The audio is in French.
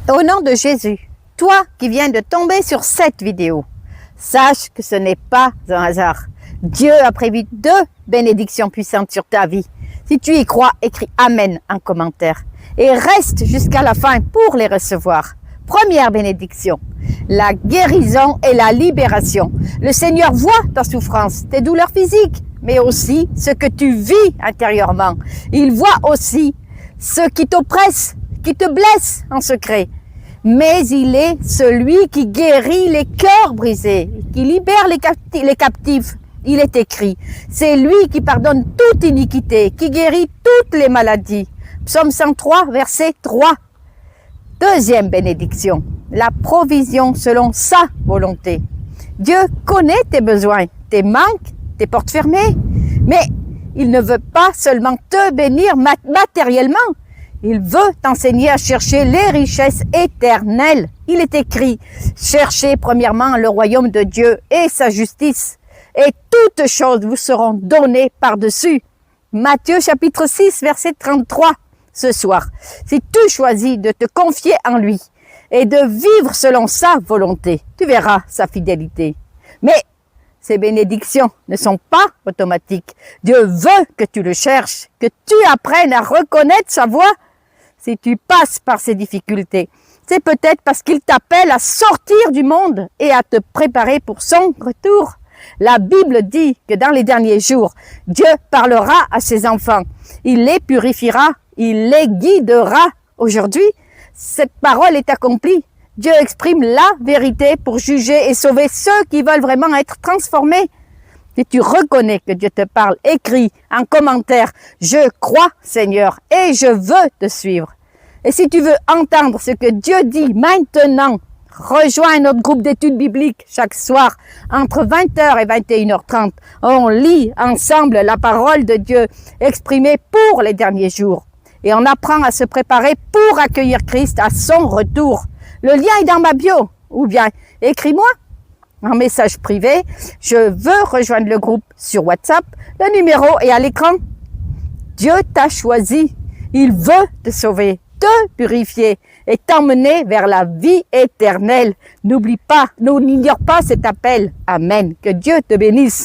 Au nom de Jésus, toi qui viens de tomber sur cette vidéo, sache que ce n'est pas un hasard. Dieu a prévu 2 bénédictions puissantes sur ta vie. Si tu y crois, écris Amen en commentaire et reste jusqu'à la fin pour les recevoir. Première bénédiction, la guérison et la libération. Le Seigneur voit ta souffrance, tes douleurs physiques, mais aussi ce que tu vis intérieurement. Il voit aussi ce qui t'oppresse, qui te blesse en secret. Mais il est celui qui guérit les cœurs brisés, qui libère les captifs. Il est écrit, c'est lui qui pardonne toute iniquité, qui guérit toutes les maladies. Psaume 103, verset 3. Deuxième bénédiction, la provision selon sa volonté. Dieu connaît tes besoins, tes manques, tes portes fermées, mais il ne veut pas seulement te bénir matériellement, il veut t'enseigner à chercher les richesses éternelles. Il est écrit, cherchez premièrement le royaume de Dieu et sa justice, et toutes choses vous seront données par-dessus. Matthieu chapitre 6, verset 33. Ce soir, si tu choisis de te confier en lui et de vivre selon sa volonté, tu verras sa fidélité. Mais ces bénédictions ne sont pas automatiques. Dieu veut que tu le cherches, que tu apprennes à reconnaître sa voix. Si tu passes par ces difficultés, c'est peut-être parce qu'il t'appelle à sortir du monde et à te préparer pour son retour. La Bible dit que dans les derniers jours, Dieu parlera à ses enfants. Il les purifiera, il les guidera. Aujourd'hui, cette parole est accomplie. Dieu exprime la vérité pour juger et sauver ceux qui veulent vraiment être transformés. Si tu reconnais que Dieu te parle, écris en commentaire « Je crois, Seigneur, et je veux te suivre ». Et si tu veux entendre ce que Dieu dit maintenant, rejoins notre groupe d'études bibliques chaque soir entre 20h et 21h30. On lit ensemble la parole de Dieu exprimée pour les derniers jours. Et on apprend à se préparer pour accueillir Christ à son retour. Le lien est dans ma bio. Ou bien, écris-moi en message privé. Je veux rejoindre le groupe sur WhatsApp. Le numéro est à l'écran. Dieu t'a choisi. Il veut te sauver, te purifier et t'emmener vers la vie éternelle. N'oublie pas, n'ignore pas cet appel. Amen. Que Dieu te bénisse.